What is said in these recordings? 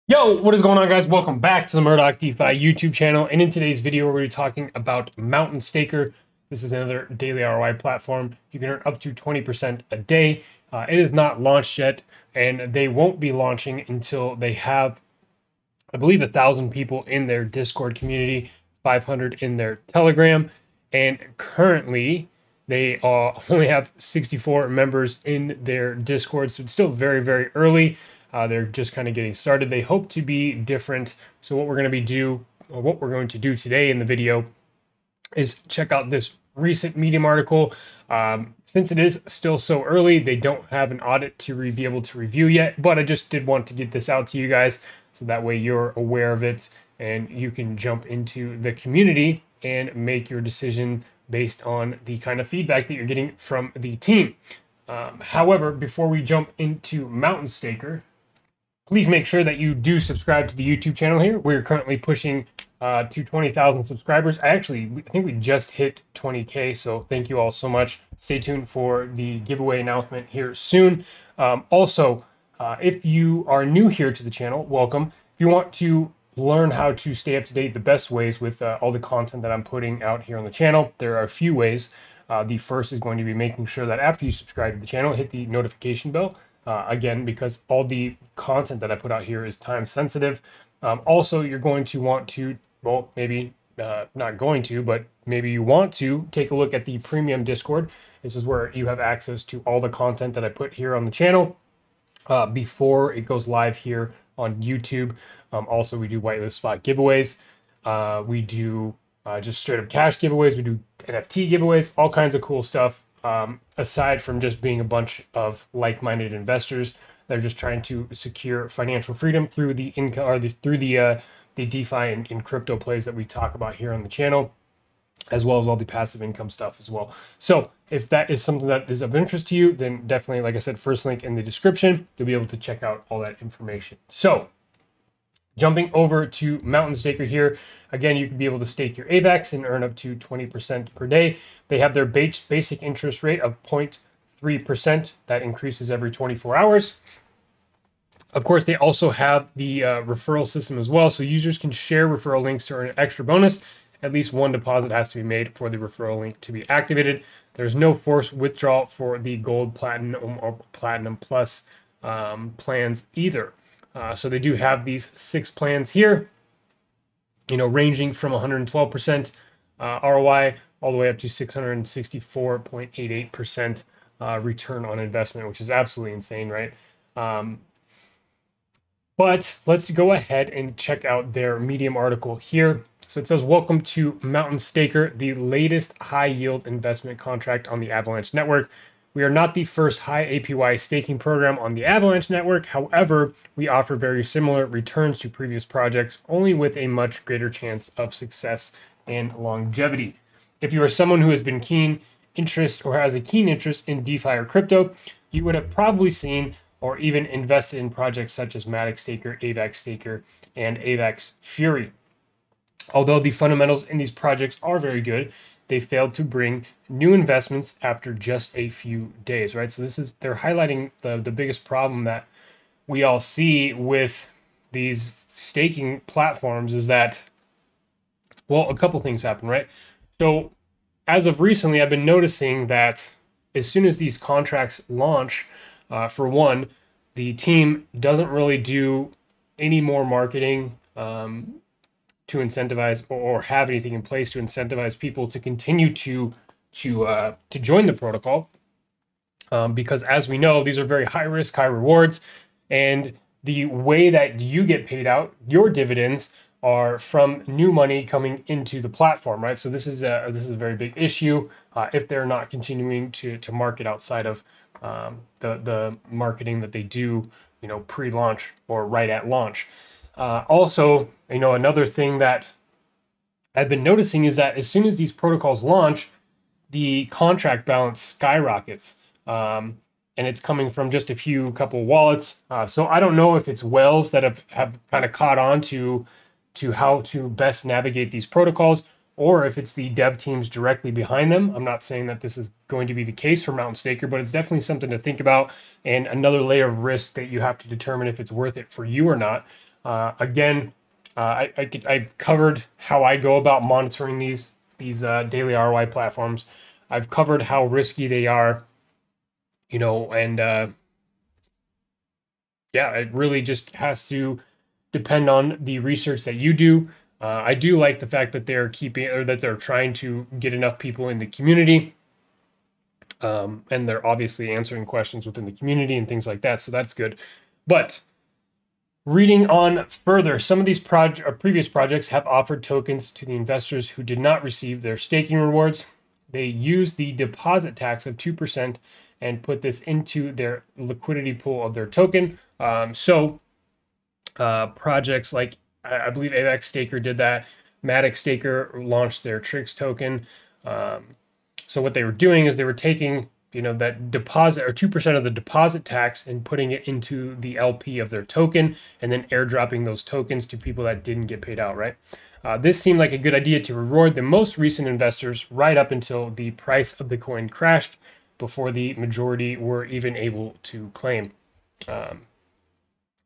Yo, what is going on, guys? Welcome back to the Murdoch DeFi YouTube channel. And in today's video, we're going to be talking about Mountain Staker. This is another daily ROI platform. You can earn up to 20% a day. It is not launched yet, and they won't be launching until they have, I believe, 1,000 people in their Discord community, 500 in their Telegram, and currently they only have 64 members in their Discord, so it's still very, very early. They're just kind of getting started. They hope to be different. So what we're going to do today in the video is check out this recent Medium article. Since it is still so early, they don't have an audit to be able to review yet, but I just did want to get this out to you guys so that way you're aware of it and you can jump into the community and make your decision based on the kind of feedback that you're getting from the team. However, before we jump into Mountain Staker, please make sure that you do subscribe to the YouTube channel here. We're currently pushing to 20,000 subscribers. I think we just hit 20K, so thank you all so much. Stay tuned for the giveaway announcement here soon. Also, if you are new here to the channel, welcome. If you want to learn how to stay up to date the best ways with all the content that I'm putting out here on the channel, there are a few ways. The first is going to be making sure that after you subscribe to the channel, hit the notification bell. Again, because all the content that I put out here is time sensitive. Also, you're going to want to, well, maybe not going to, but maybe you want to take a look at the premium Discord. This is where you have access to all the content that I put here on the channel before it goes live here on YouTube. Also, we do whitelist spot giveaways. We do just straight up cash giveaways. We do NFT giveaways, all kinds of cool stuff. Aside from just being a bunch of like-minded investors that are just trying to secure financial freedom through the income or through the DeFi and crypto plays that we talk about here on the channel, as well as all the passive income stuff as well. So if that is something that is of interest to you, then definitely, like I said, first link in the description, you'll be able to check out all that information. So jumping over to Mountain Staker here, again, you can be able to stake your Avax and earn up to 20% per day. They have their basic interest rate of 0.3% that increases every 24 hours. Of course, they also have the referral system as well, so users can share referral links to earn an extra bonus. At least one deposit has to be made for the referral link to be activated. There's no forced withdrawal for the Gold, Platinum, or Platinum Plus plans either. So they do have these 6 plans here, ranging from 112% ROI all the way up to 664.88% return on investment, which is absolutely insane, right? But let's go ahead and check out their Medium article here. So it says, welcome to Mountain Staker, the latest high yield investment contract on the Avalanche network. We are not the first high APY staking program on the Avalanche network. However, we offer very similar returns to previous projects, only with a much greater chance of success and longevity. If you are someone who has been keen interest or has a keen interest in DeFi or crypto, you would have probably seen or even invested in projects such as Matic Staker, Avax Staker, and Avax Fury. Although the fundamentals in these projects are very good, they failed to bring new investments after just a few days, right? So they're highlighting the biggest problem that we all see with these staking platforms is that, well, a couple things happen, right? So as of recently, I've been noticing that as soon as these contracts launch, for one, the team doesn't really do any more marketing to incentivize or have anything in place to incentivize people to continue to join the protocol, because as we know, these are very high risk, high rewards, and the way that you get paid out your dividends are from new money coming into the platform, right? So this is a very big issue if they're not continuing to market outside of the marketing that they do, pre-launch or right at launch. Also, another thing that I've been noticing is that as soon as these protocols launch, the contract balance skyrockets, and it's coming from just a couple wallets. So I don't know if it's whales that have kind of caught on to how to best navigate these protocols, or if it's the dev teams directly behind them. I'm not saying that this is going to be the case for Mountain Staker, but it's definitely something to think about and another layer of risk that you have to determine if it's worth it for you or not. I've covered how I go about monitoring these daily ROI platforms. I've covered how risky they are, and yeah, it really just has to depend on the research that you do. I do like the fact that they're trying to get enough people in the community, and they're obviously answering questions within the community and things like that. So that's good. But reading on further, some of these previous projects have offered tokens to the investors who did not receive their staking rewards. They used the deposit tax of 2% and put this into their liquidity pool of their token. Projects like, I believe Avax Staker did that. Matic Staker launched their Trix token. So what they were doing is they were taking, that deposit or 2% of the deposit tax and putting it into the LP of their token, and then airdropping those tokens to people that didn't get paid out, right? This seemed like a good idea to reward the most recent investors right up until the price of the coin crashed, before the majority were even able to claim.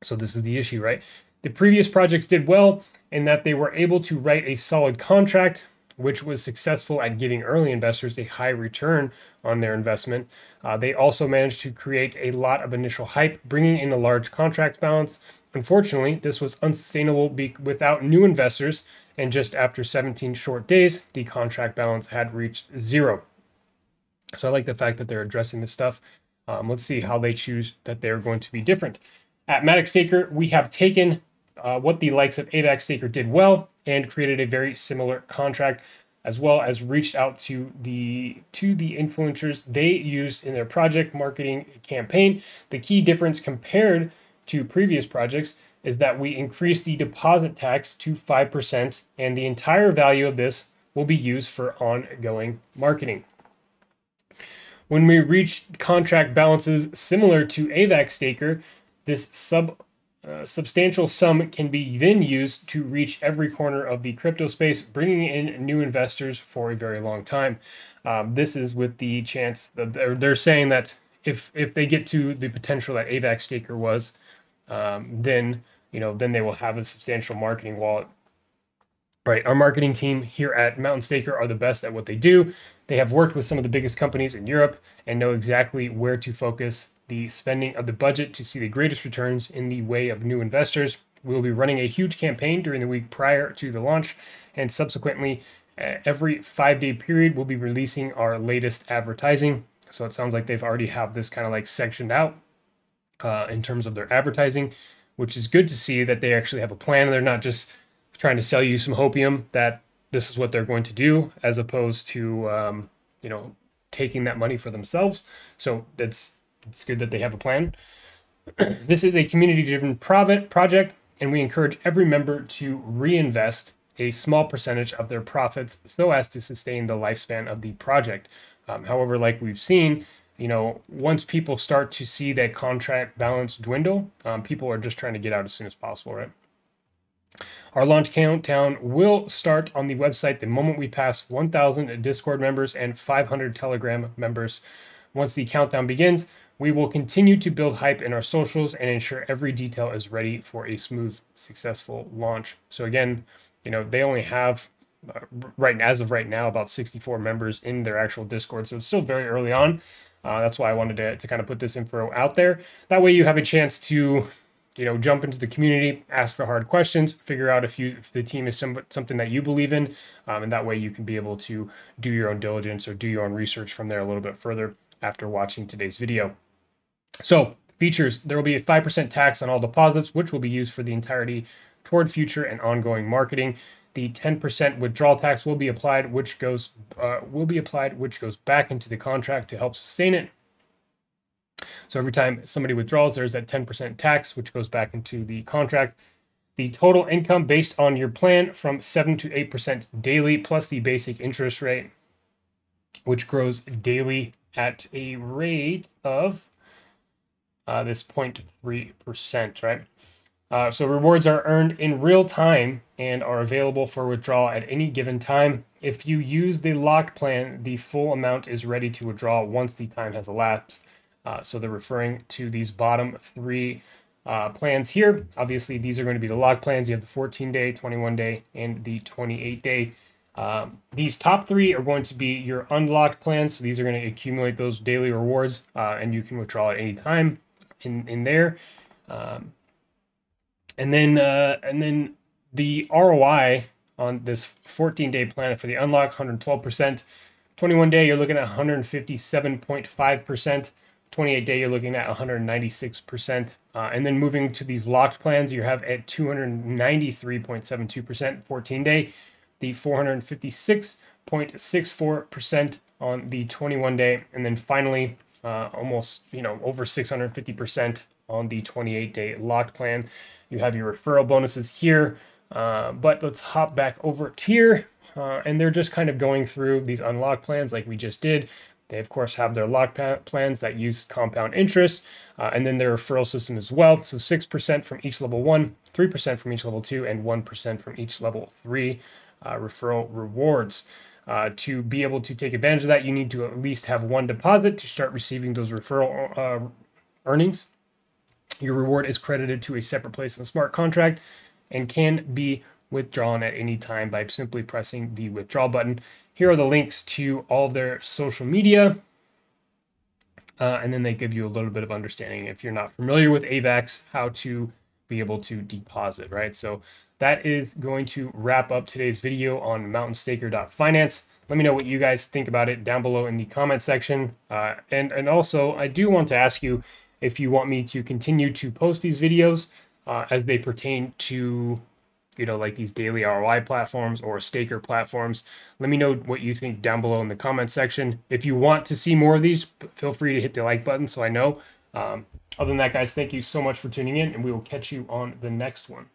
So this is the issue, right? The previous projects did well in that they were able to write a solid contract, which was successful at giving early investors a high return on their investment. They also managed to create a lot of initial hype, bringing in a large contract balance. Unfortunately, this was unsustainable without new investors, and just after 17 short days, the contract balance had reached zero. So I like the fact that they're addressing this stuff. Let's see how they choose that they're going to be different. At Matic Staker, we have taken what the likes of Avax Staker did well and created a very similar contract, as well as reached out to the influencers they used in their project marketing campaign. The key difference compared to previous projects is that we increased the deposit tax to 5%, and the entire value of this will be used for ongoing marketing. When we reach contract balances similar to Avax Staker, this substantial sum can be then used to reach every corner of the crypto space, bringing in new investors for a very long time. This is with the chance that they're saying that if they get to the potential that Avax Staker was, then they will have a substantial marketing wallet. Right, our marketing team here at Mountain Staker are the best at what they do. They have worked with some of the biggest companies in Europe and know exactly where to focus the spending of the budget to see the greatest returns in the way of new investors. We will be running a huge campaign during the week prior to the launch, and subsequently, every 5-day period, we'll be releasing our latest advertising. So it sounds like they've already have this kind of like sectioned out in terms of their advertising, which is good to see that they actually have a plan. They're not just trying to sell you some hopium that this is what they're going to do, as opposed to taking that money for themselves. So it's good that they have a plan. This is a community-driven project, and we encourage every member to reinvest a small percentage of their profits so as to sustain the lifespan of the project. However, like we've seen, once people start to see that contract balance dwindle, people are just trying to get out as soon as possible, right? Our launch countdown will start on the website the moment we pass 1,000 Discord members and 500 Telegram members. Once the countdown begins, we will continue to build hype in our socials and ensure every detail is ready for a smooth, successful launch. So again, they only have, as of right now, about 64 members in their actual Discord. So it's still very early on. That's why I wanted to kind of put this info out there. That way you have a chance to jump into the community, ask the hard questions, figure out if the team is something that you believe in, and that way you can be able to do your own diligence or do your own research from there a little bit further after watching today's video. So features, there will be a 5% tax on all deposits, which will be used for the entirety toward future and ongoing marketing. The 10% withdrawal tax will be applied, which goes back into the contract to help sustain it. So every time somebody withdraws, there's that 10% tax, which goes back into the contract. The total income based on your plan from 7 to 8% daily, plus the basic interest rate, which grows daily at a rate of this 0.3%, right? So rewards are earned in real time and are available for withdrawal at any given time. If you use the locked plan, the full amount is ready to withdraw once the time has elapsed. So they're referring to these bottom three plans here. Obviously, these are going to be the lock plans. You have the 14-day, 21-day, and the 28-day. These top three are going to be your unlocked plans. So these are going to accumulate those daily rewards, and you can withdraw at any time in there. And then the ROI on this 14-day plan for the unlock, 112%. 21-day, you're looking at 157.5%. 28-day, you're looking at 196%. And then moving to these locked plans, you have at 293.72%. 14-day, the 456.64% on the 21-day, and then finally, almost over 650% on the 28-day locked plan. You have your referral bonuses here, but let's hop back over to here, and they're just kind of going through these unlocked plans like we just did. They, of course, have their locked plans that use compound interest, and then their referral system as well. So 6% from each level 1, 3% from each level 2, and 1% from each level 3 referral rewards. To be able to take advantage of that, you need to at least have one deposit to start receiving those referral earnings. Your reward is credited to a separate place in the smart contract and can be withdrawn at any time by simply pressing the withdraw button. Here are the links to all their social media, and then they give you a little bit of understanding, if you're not familiar with Avax, how to be able to deposit, right? So that is going to wrap up today's video on mountainstaker.finance. Let me know what you guys think about it down below in the comment section. And also, I do want to ask you if you want me to continue to post these videos as they pertain to, like these daily ROI platforms or staker platforms. Let me know what you think down below in the comment section. If you want to see more of these, feel free to hit the like button so I know. Other than that, guys, thank you so much for tuning in, and we will catch you on the next one.